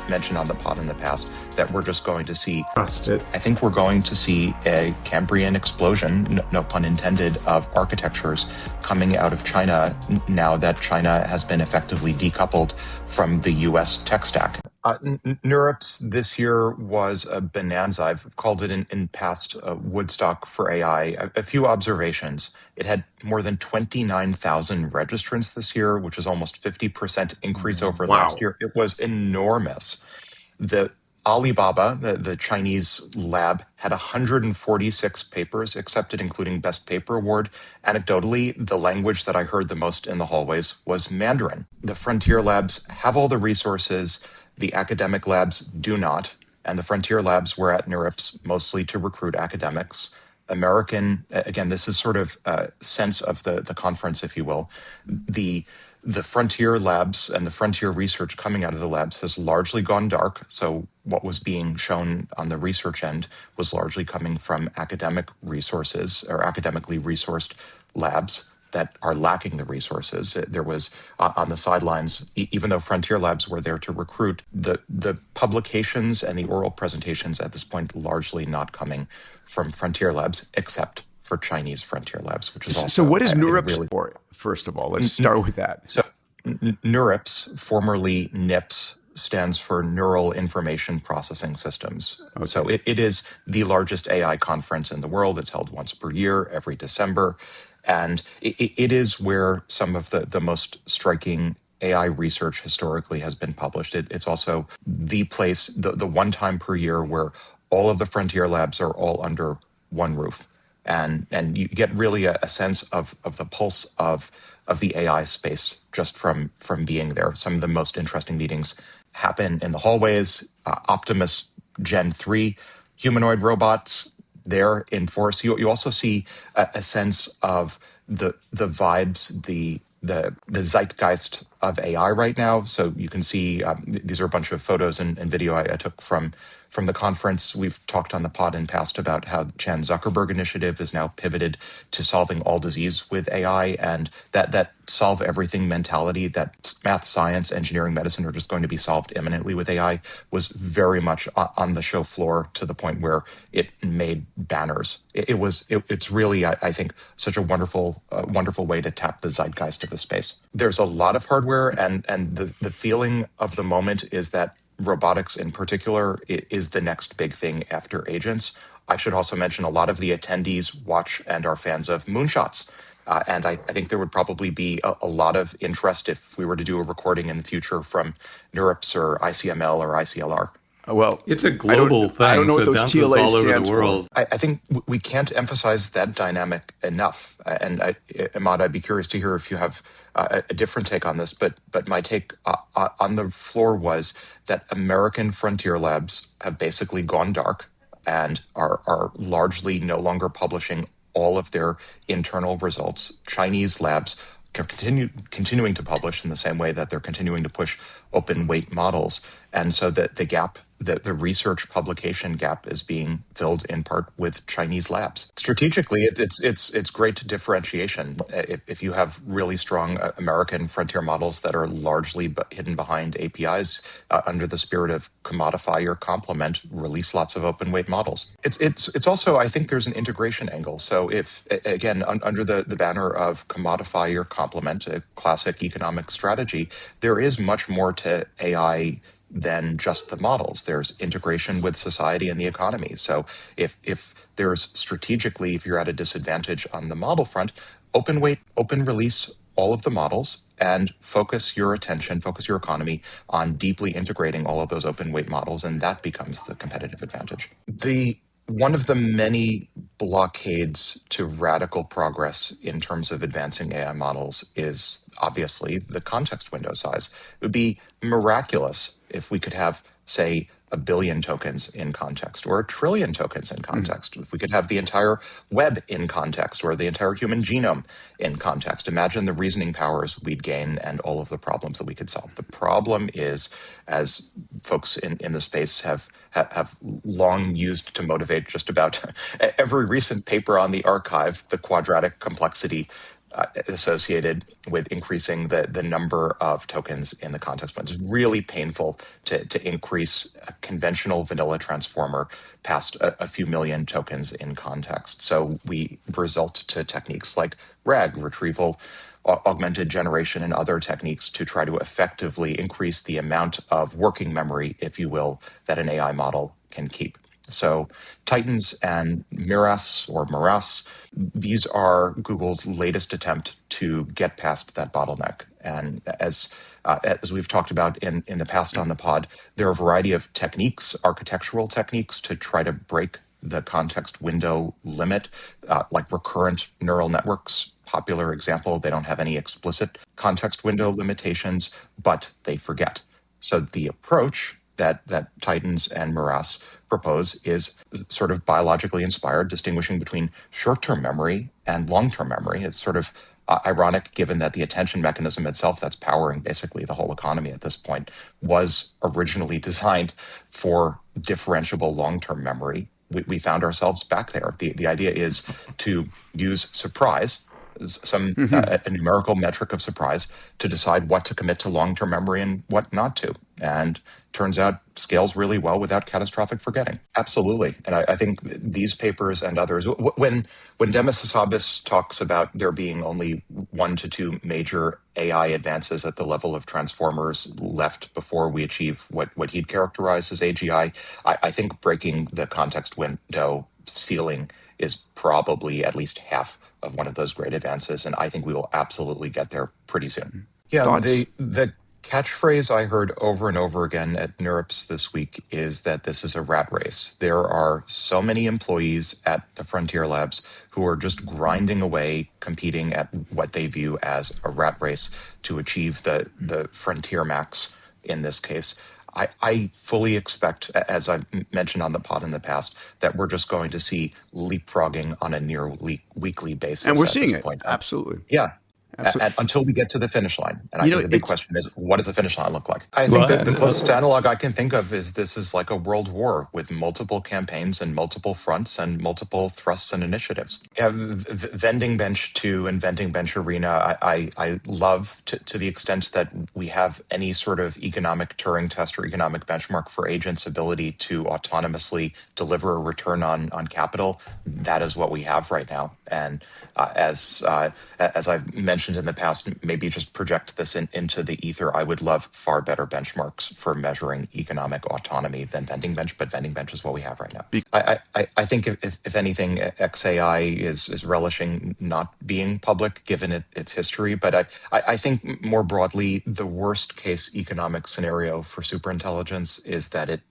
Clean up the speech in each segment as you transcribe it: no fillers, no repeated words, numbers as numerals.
mentioned on the pod in the past that we're just going to see. Trust it. I think we're going to see a Cambrian explosion, no pun intended, of architectures coming out of China now that China has been effectively decoupled from the US tech stack. NeurIPS this year was a bonanza. I've called it in past Woodstock for AI. A few observations. It had more than 29,000 registrants this year, which is almost 50% increase over last year. It was enormous. The Alibaba, the Chinese lab, had 146 papers accepted, including Best Paper Award. Anecdotally, the language that I heard the most in the hallways was Mandarin. The frontier labs have all the resources. The academic labs do not. And the frontier labs were at NeurIPS mostly to recruit academics. American, again, this is sort of a sense of the conference, if you will. The frontier labs and the frontier research coming out of the labs has largely gone dark. So what was being shown on the research end was largely coming from academic resources or academically resourced labs that are lacking the resources. There was on the sidelines, even though frontier labs were there to recruit, the publications and the oral presentations at this point largely not coming from frontier labs, except for Chinese frontier labs, which is also... So what is NeurIPS for, first of all? Let's start with that. So NeurIPS, formerly NIPS, stands for Neural Information Processing Systems. Okay. So it is the largest AI conference in the world. It's held once per year, every December. And it is where some of the most striking AI research historically has been published. It's also the place, the one time per year where all of the frontier labs are all under one roof. And you get really a sense of the pulse of the AI space just from being there. Some of the most interesting meetings happen in the hallways. Optimus Gen 3, humanoid robots, there in force. You also see a sense of the vibes, the zeitgeist of AI right now. So you can see these are a bunch of photos and video I took from the conference. We've talked on the pod in past about how the Chan Zuckerberg initiative is now pivoted to solving all disease with AI, and that solve everything mentality, that math, science, engineering, medicine are just going to be solved imminently with AI, was very much on the show floor to the point where it made banners. It's really, I think, such a wonderful way to tap the zeitgeist of the space. There's a lot of hardware, and the feeling of the moment is that robotics in particular is the next big thing after agents. I should also mention a lot of the attendees watch and are fans of Moonshots. And I think there would probably be a lot of interest if we were to do a recording in the future from NeurIPS or ICML or ICLR. Well, it's a global thing. I don't know what those TLA all over stands the world. I think we can't emphasize that dynamic enough. And Ahmad, I'd be curious to hear if you have a different take on this. But my take on the floor was that American frontier labs have basically gone dark and are largely no longer publishing all of their internal results. Chinese labs continuing to publish in the same way that they're continuing to push open weight models. And so that the gap, the research publication gap is being filled in part with Chinese labs. Strategically, it's great differentiation. If you have really strong American frontier models that are largely hidden behind APIs under the spirit of commodify or complement, release lots of open weight models. It's also, I think there's an integration angle. So if, again, under the banner of commodify or complement, a classic economic strategy, there is much more to AI than just the models. There's integration with society and the economy. So if there's strategically, if you're at a disadvantage on the model front, open release all of the models and focus your attention, focus your economy on deeply integrating all of those open weight models, and that becomes the competitive advantage. One of the many blockades to radical progress in terms of advancing AI models is obviously the context window size. It would be miraculous if we could have, say, 1 billion tokens in context or 1 trillion tokens in context. If we could have the entire web in context or the entire human genome in context, imagine the reasoning powers we'd gain and all of the problems that we could solve. The problem is, as folks in the space have long used to motivate just about every recent paper on the archive, the quadratic complexity associated with increasing the number of tokens in the context window. It's really painful to increase a conventional vanilla transformer past a few million tokens in context. So we resort to techniques like RAG, retrieval, augmented generation, and other techniques to try to effectively increase the amount of working memory, if you will, that an AI model can keep. So Titans and Miras, these are Google's latest attempt to get past that bottleneck. And as we've talked about in the past on the pod, there are a variety of techniques, architectural techniques, to try to break the context window limit, like recurrent neural networks. Popular example, they don't have any explicit context window limitations, but they forget. So the approach that Titans and Miras propose is sort of biologically inspired, distinguishing between short-term memory and long-term memory. It's sort of ironic, given that the attention mechanism itself that's powering basically the whole economy at this point was originally designed for differentiable long-term memory. We found ourselves back there. The idea is to use surprise, a numerical metric of surprise, to decide what to commit to long-term memory and what not to. And turns out scales really well without catastrophic forgetting. Absolutely. And I think these papers and others, when Demis Hassabis talks about there being only 1 to 2 major AI advances at the level of transformers left before we achieve what he'd characterize as AGI, I think breaking the context window ceiling is probably at least half of one of those great advances, and I think we will absolutely get there pretty soon. Yeah, the catchphrase I heard over and over again at NeurIPS this week is that this is a rat race. There are so many employees at the Frontier Labs who are just grinding away, competing at what they view as a rat race to achieve the Frontier Max in this case. I fully expect, as I've mentioned on the pod in the past, that we're just going to see leapfrogging on a near weekly basis. And we're seeing it. Absolutely. Yeah. Until we get to the finish line. And I think the big question is, what does the finish line look like? I think that the closest analog I can think of is this is like a world war with multiple campaigns and multiple fronts and multiple thrusts and initiatives. Yeah, Vending Bench 2 and Vending Bench Arena, I love to the extent that we have any sort of economic Turing test or economic benchmark for agents' ability to autonomously deliver a return on capital. That is what we have right now. And as I've mentioned in the past, maybe just project this into the ether. I would love far better benchmarks for measuring economic autonomy than Vending Bench, but Vending Bench is what we have right now. I think if anything, XAI is relishing not being public given its history, but I think more broadly, the worst case economic scenario for superintelligence is that it,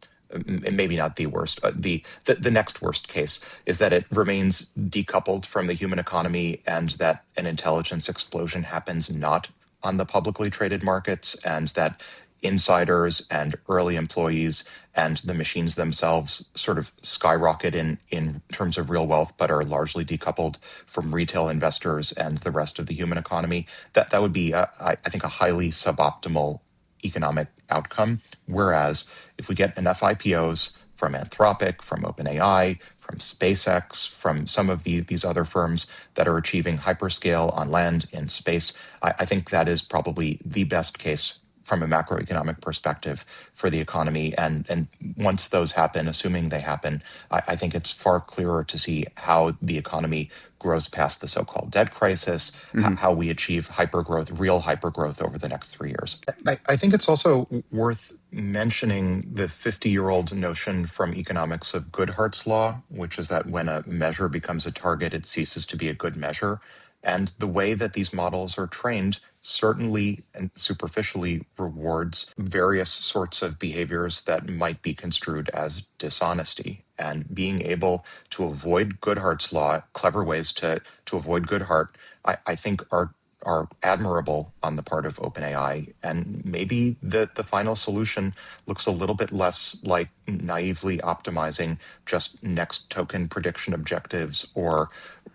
maybe not the worst, the next worst case is that it remains decoupled from the human economy and that an intelligence explosion happens not on the publicly traded markets, and that insiders and early employees and the machines themselves sort of skyrocket in terms of real wealth, but are largely decoupled from retail investors and the rest of the human economy. That would be, I think, a highly suboptimal economic outcome. Whereas if we get enough IPOs from Anthropic, from OpenAI, from SpaceX, from some of these other firms that are achieving hyperscale on land in space, I think that is probably the best case from a macroeconomic perspective for the economy. And once those happen, assuming they happen, I think it's far clearer to see how the economy grows past the so-called debt crisis, how we achieve hypergrowth, real hypergrowth over the next 3 years. I think it's also worth mentioning the 50-year-old notion from economics of Goodhart's law, which is that when a measure becomes a target, it ceases to be a good measure. And the way that these models are trained certainly and superficially rewards various sorts of behaviors that might be construed as dishonesty. And being able to avoid Goodhart's law, clever ways to avoid Goodhart, I think are admirable on the part of OpenAI. And maybe the final solution looks a little bit less like naively optimizing just next token prediction objectives or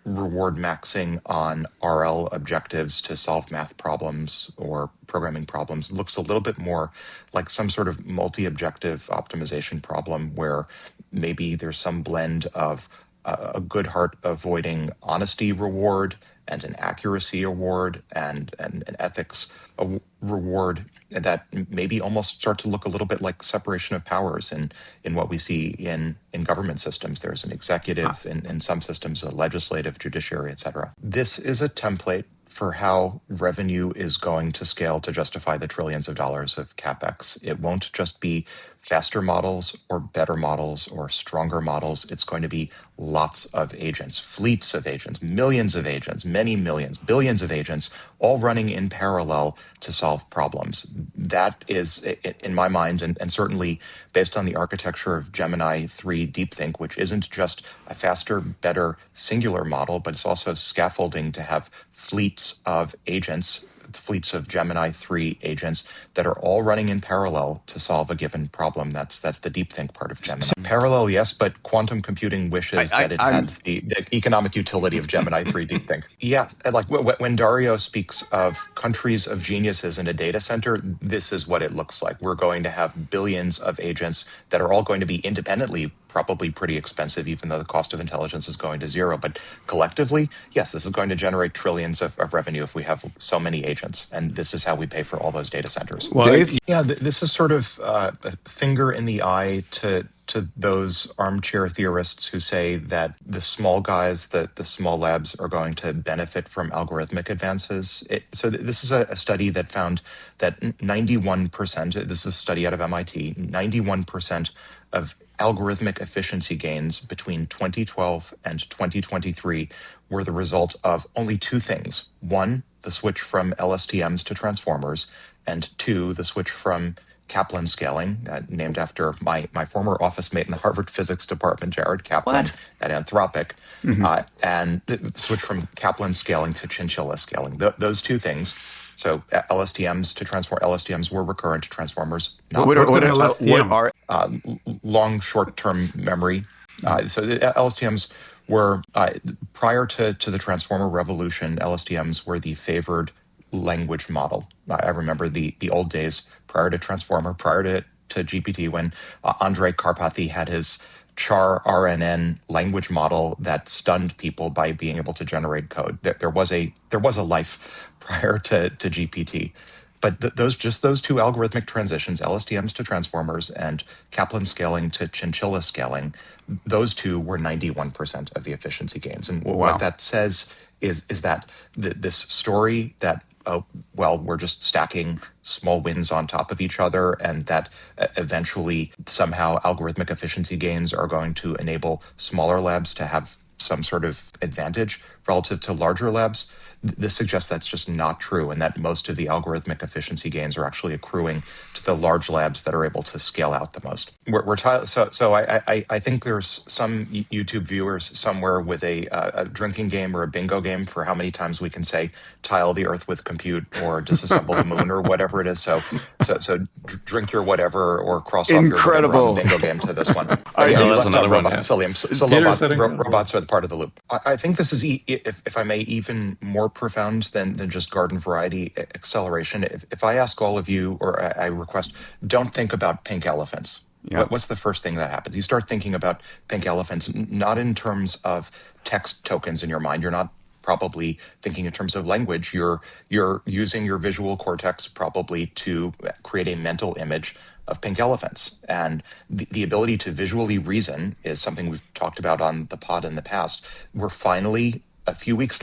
reward maxing on RL objectives to solve math problems or programming problems. It looks a little bit more like some sort of multi-objective optimization problem where maybe there's some blend of a Goodhart avoiding honesty reward and an accuracy award and an ethics reward that maybe almost start to look a little bit like separation of powers in what we see in government systems. There's an executive, in some systems, a legislative, judiciary, et cetera. This is a template for how revenue is going to scale to justify the trillions of dollars of capex. It won't just be faster models or better models or stronger models. It's going to be lots of agents, fleets of agents, millions of agents, many millions, billions of agents, all running in parallel to solve problems. That is, in my mind, and certainly based on the architecture of Gemini 3 DeepThink, which isn't just a faster, better singular model, but it's also scaffolding to have fleets of agents, fleets of Gemini 3 agents that are all running in parallel to solve a given problem. That's the DeepThink part of Gemini. Parallel, yes, but quantum computing wishes that it had the economic utility of Gemini 3 DeepThink. Yeah, like when Dario speaks of countries of geniuses in a data center, this is what it looks like. We're going to have billions of agents that are all going to be independently probably pretty expensive, even though the cost of intelligence is going to zero. But collectively, yes, this is going to generate trillions of revenue if we have so many agents. And this is how we pay for all those data centers. Well, Dave? Yeah, this is sort of a finger in the eye to those armchair theorists who say that the small guys, the small labs, are going to benefit from algorithmic advances. This is a study that found that 91%, this is a study out of MIT, 91% of algorithmic efficiency gains between 2012 and 2023 were the result of only two things. One, the switch from LSTMs to transformers, and two, the switch from Kaplan scaling, named after my former office mate in the Harvard physics department, Jared Kaplan, at Anthropic, and the switch from Kaplan scaling to chinchilla scaling. Those two things. So LSTMs to transform, LSTMs were recurrent, transformers not. What are long short-term memory? So the LSTMs were, prior to the transformer revolution, LSTMs were the favored language model. I remember the old days prior to transformer, prior to GPT, when Andrei Karpathy had his char RNN language model that stunned people by being able to generate code. There was a life prior to GPT. But those two algorithmic transitions, LSTMs to transformers and Kaplan scaling to chinchilla scaling, those two were 91% of the efficiency gains. And what that says is that this story that, we're just stacking small wins on top of each other, and that eventually somehow algorithmic efficiency gains are going to enable smaller labs to have some sort of advantage relative to larger labs. This suggests that's just not true, and that most of the algorithmic efficiency gains are actually accruing to the large labs that are able to scale out the most. I think there's some YouTube viewers somewhere with a drinking game or a bingo game for how many times we can say tile the earth with compute or disassemble the moon or whatever it is. So drink your whatever or cross off your whatever on the bingo game to this one. That's another one. Robots are the part of the loop. I think this is, if I may, even more profound than just garden variety acceleration. If I ask all of you, or I request, don't think about pink elephants. Yeah. What's the first thing that happens? You start thinking about pink elephants, not in terms of text tokens in your mind. You're not probably thinking in terms of language. You're using your visual cortex probably to create a mental image of pink elephants. And the ability to visually reason is something we've talked about on the pod in the past. We're finally, a few weeks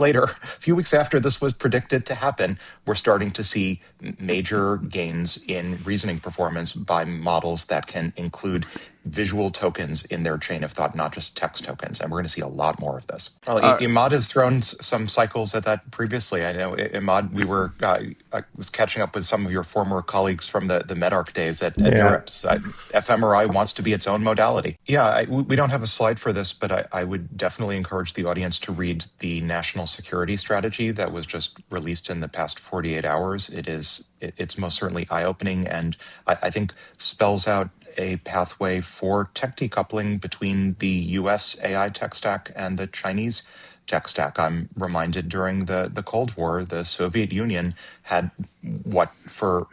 after this was predicted to happen, we're starting to see major gains in reasoning performance by models that can include visual tokens in their chain of thought, not just text tokens. And we're going to see a lot more of this. Imad has thrown some cycles at that previously. I know, Imad, I was catching up with some of your former colleagues from the MedArc days at NeurIPS. fMRI wants to be its own modality. Yeah, we don't have a slide for this, but I would definitely encourage the audience to read the national security strategy that was just released in the past 48 hours. It's most certainly eye-opening, and I think spells out a pathway for tech decoupling between the US AI tech stack and the Chinese tech stack. I'm reminded during the Cold War, the Soviet Union had what for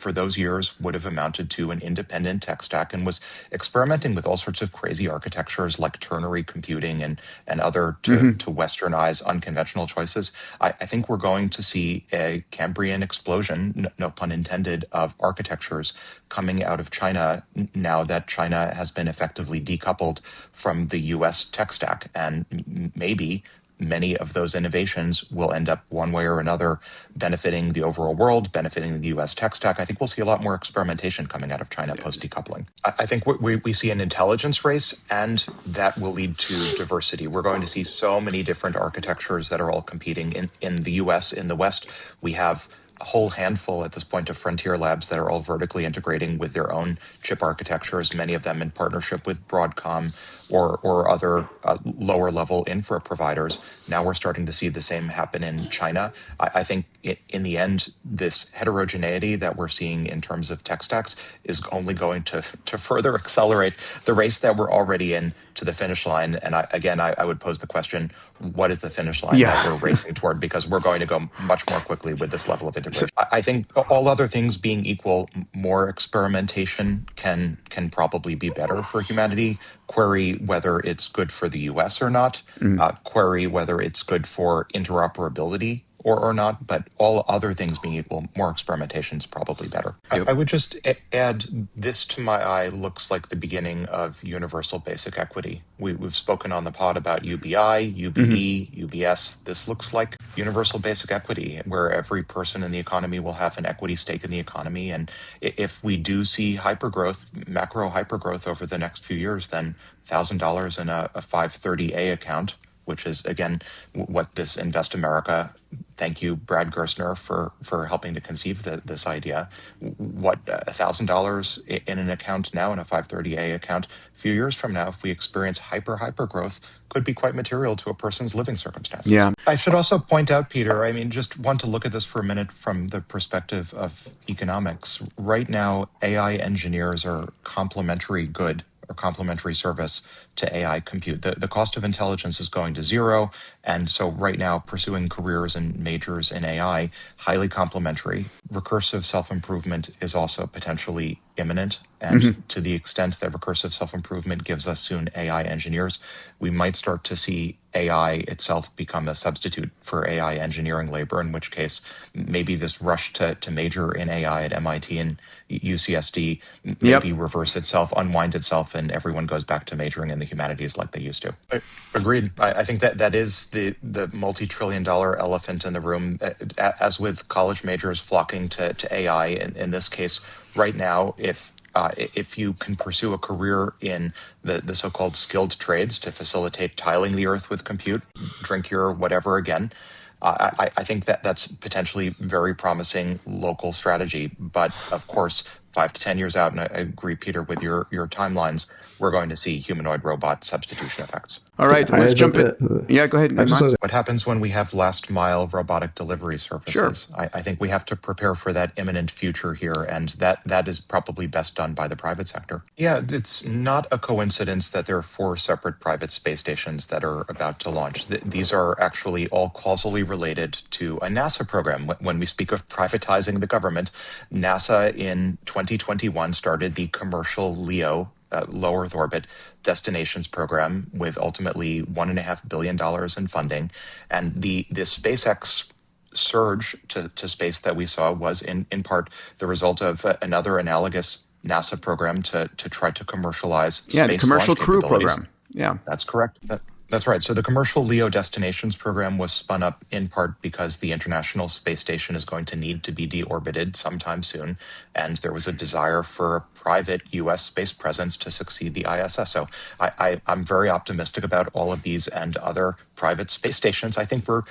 those years would have amounted to an independent tech stack and was experimenting with all sorts of crazy architectures like ternary computing and other to Western unconventional choices. I think we're going to see a Cambrian explosion, no pun intended, of architectures coming out of China now that China has been effectively decoupled from the US tech stack. And maybe many of those innovations will end up one way or another benefiting the overall world, benefiting the US tech stack. I think we'll see a lot more experimentation coming out of China post-decoupling. I think we see an intelligence race, and that will lead to diversity. We're going to see so many different architectures that are all competing. In the US, in the West, we have a whole handful at this point of frontier labs that are all vertically integrating with their own chip architectures, many of them in partnership with Broadcom or other lower level infra providers. Now we're starting to see the same happen in China. I think in the end, this heterogeneity that we're seeing in terms of tech stacks is only going to further accelerate the race that we're already in to the finish line. And I would pose the question, what is the finish line that we're racing toward? Because we're going to go much more quickly with this level of integration. I think all other things being equal, more experimentation can probably be better for humanity. Query whether it's good for the US or not. Query whether it's good for interoperability or not, but all other things being equal, more experimentation is probably better. I would just add, this to my eye looks like the beginning of universal basic equity. We've spoken on the pod about UBI, UBE, UBS. This looks like universal basic equity, where every person in the economy will have an equity stake in the economy. And if we do see hypergrowth, macro hypergrowth over the next few years, then $1,000 in a 530A account, which is, again, what this Invest America, thank you, Brad Gerstner, for helping to conceive this idea. What, $1,000 in an account now, in a 530A account, a few years from now, if we experience hypergrowth, could be quite material to a person's living circumstances. Yeah. I should also point out, Peter, I mean, just want to look at this for a minute from the perspective of economics. Right now, AI engineers are complementary good or complementary service to AI compute. The cost of intelligence is going to zero. And so right now, pursuing careers and majors in AI, highly complementary. Recursive self-improvement is also potentially imminent. And to the extent that recursive self-improvement gives us soon AI engineers, we might start to see AI itself become a substitute for AI engineering labor, in which case maybe this rush to major in AI at MIT and UCSD maybe reverse itself, unwind itself, and everyone goes back to majoring in the humanities like they used to. Agreed. I think that is the multi-trillion-dollar elephant in the room. As with college majors flocking to AI, in this case, right now, if you can pursue a career in the so-called skilled trades to facilitate tiling the earth with compute, drink your whatever again, I think that's potentially very promising local strategy. But of course, 5 to 10 years out, and I agree, Peter, with your timelines, we're going to see humanoid robot substitution effects. All right, let's jump in. Yeah, go ahead. What happens when we have last mile robotic delivery services? Sure. I think we have to prepare for that imminent future here, and that is probably best done by the private sector. Yeah, it's not a coincidence that there are 4 separate private space stations that are about to launch. These are actually all causally related to a NASA program. When we speak of privatizing the government, NASA in 2021 started the commercial LEO, low Earth orbit destinations program, with ultimately $1.5 billion in funding. And the SpaceX surge to space that we saw was in part the result of another analogous NASA program to try to commercialize space the Commercial launch Crew capabilities. Program. Yeah, that's correct. That's right. So the commercial LEO destinations program was spun up in part because the International Space Station is going to need to be deorbited sometime soon. And there was a desire for a private U.S. space presence to succeed the ISS. So I'm very optimistic about all of these and other private space stations. I think we're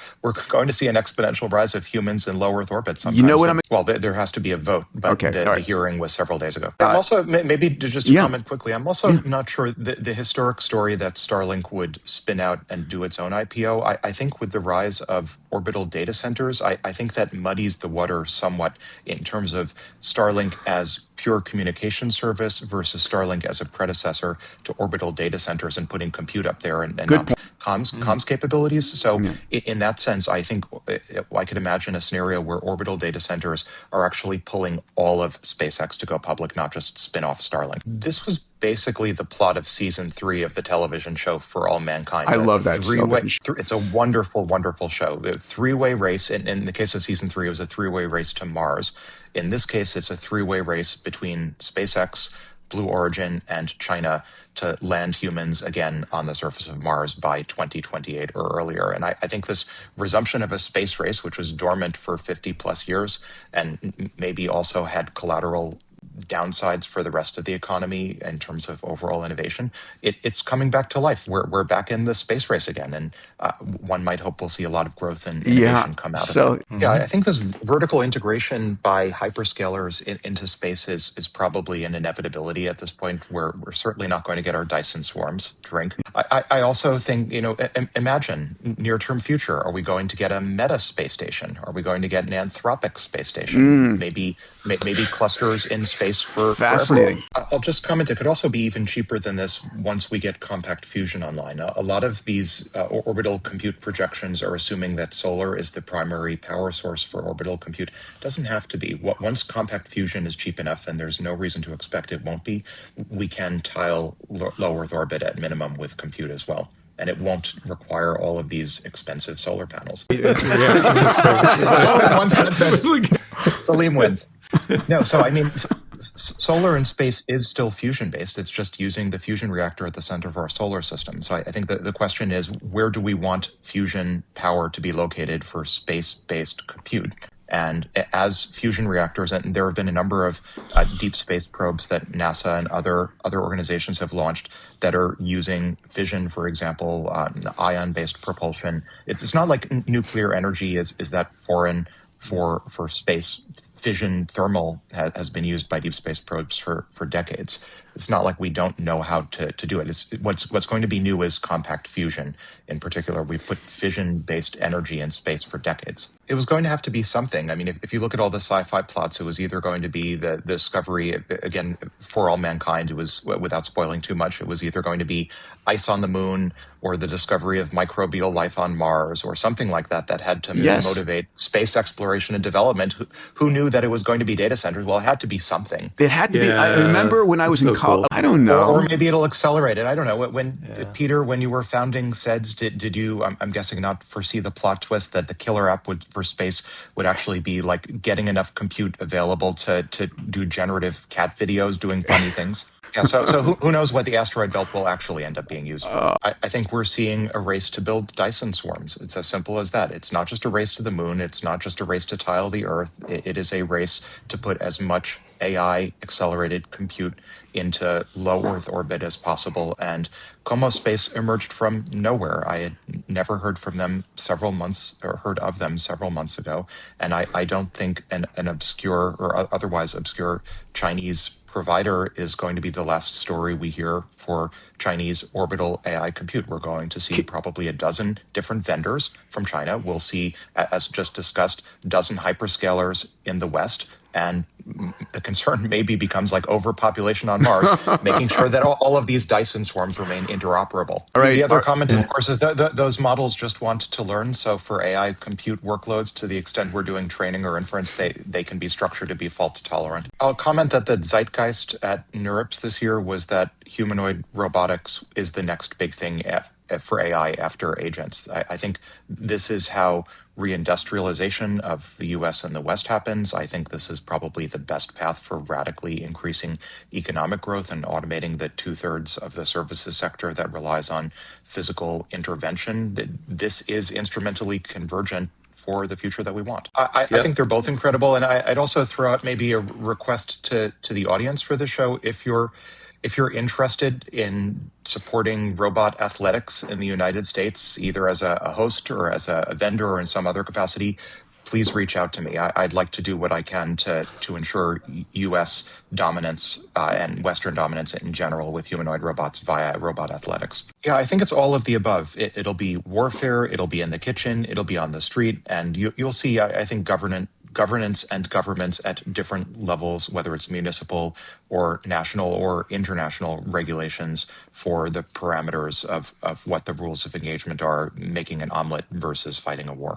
going to see an exponential rise of humans in low Earth orbit sometime. You know what soon. Well, there has to be a vote, but the hearing was several days ago. I'm also, maybe to just comment quickly, I'm also not sure the historic story that Starlink would spin out and do its own IPO. I think with the rise of orbital data centers, I think that muddies the water somewhat in terms of Starlink as pure communication service versus Starlink as a predecessor to orbital data centers and putting compute up there and not comms capabilities. So in that sense, I think I could imagine a scenario where orbital data centers are actually pulling all of SpaceX to go public, not just spin off Starlink. This was basically the plot of season 3 of the television show For All Mankind. I love that television show. It's a wonderful, wonderful show. The three-way race, in the case of season 3, it was a three-way race to Mars. In this case, it's a three-way race between SpaceX, Blue Origin, and China to land humans again on the surface of Mars by 2028 or earlier. And I think this resumption of a space race, which was dormant for 50 plus years and maybe also had collateral downsides for the rest of the economy in terms of overall innovation, it's coming back to life. We're back in the space race again, and one might hope we'll see a lot of growth and innovation come out of it. Yeah, I think this vertical integration by hyperscalers into space is probably an inevitability at this point. We're certainly not going to get our Dyson swarms. Drink. I also think, imagine near-term future. Are we going to get a Meta space station? Are we going to get an Anthropic space station? Maybe clusters in space for fascinating. I'll just comment, it could also be even cheaper than this once we get compact fusion online. A lot of these orbital compute projections are assuming that solar is the primary power source for orbital compute. It doesn't have to be. Once compact fusion is cheap enough, and there's no reason to expect it won't be, we can tile low Earth orbit at minimum with compute as well. And it won't require all of these expensive solar panels. Salim wins. No, so I mean, solar in space is still fusion-based. It's just using the fusion reactor at the center of our solar system. So I think that the question is, where do we want fusion power to be located for space-based compute? And as fusion reactors, and there have been a number of deep space probes that NASA and other organizations have launched that are using fission, for example, ion-based propulsion. It's not like nuclear energy is that foreign for space. Fission thermal has been used by deep space probes for decades. It's not like we don't know how to do it. What's going to be new is compact fusion. In particular, we've put fission-based energy in space for decades. It was going to have to be something. I mean, if you look at all the sci-fi plots, it was either going to be the discovery, again, For All Mankind, it was, without spoiling too much, it was either going to be ice on the moon or the discovery of microbial life on Mars or something like that had to motivate space exploration and development. Who knew that it was going to be data centers? Well, it had to be something. It had to be. I remember when I was in college. I don't know. Or maybe it'll accelerate it. I don't know. Peter, when you were founding SEDS, did you, I'm guessing, not foresee the plot twist that the killer app for space would actually be like getting enough compute available to do generative cat videos doing funny things? Yeah, so who knows what the asteroid belt will actually end up being used for. I think we're seeing a race to build Dyson swarms. It's as simple as that. It's not just a race to the moon. It's not just a race to tile the Earth. It is a race to put as much AI accelerated compute into low Earth orbit as possible. And Como Space emerged from nowhere. I had never heard of them several months ago. And I don't think an obscure or otherwise obscure Chinese provider is going to be the last story we hear for Chinese orbital AI compute. We're going to see probably a dozen different vendors from China. We'll see, as just discussed, a dozen hyperscalers in the West. And the concern maybe becomes like overpopulation on Mars, making sure that all of these Dyson swarms remain interoperable. Right. The other comment, of course, is that those models just want to learn. So for AI compute workloads, to the extent we're doing training or inference, they can be structured to be fault tolerant. I'll comment that the zeitgeist at NeurIPS this year was that humanoid robotics is the next big thing for AI after agents. I think this is how reindustrialization of the US and the West happens. I think this is probably the best path for radically increasing economic growth and automating the 2/3 of the services sector that relies on physical intervention. This is instrumentally convergent for the future that we want. I think they're both incredible. And I'd also throw out maybe a request to the audience for the show. If you're interested in supporting robot athletics in the United States, either as a host or as a vendor or in some other capacity, please reach out to me. I'd like to do what I can to ensure U.S. dominance and Western dominance in general with humanoid robots via robot athletics. Yeah, I think it's all of the above. It'll be warfare, it'll be in the kitchen, it'll be on the street, and you'll see, I think, government governance and governments at different levels, whether it's municipal or national or international regulations for the parameters of what the rules of engagement are, making an omelet versus fighting a war.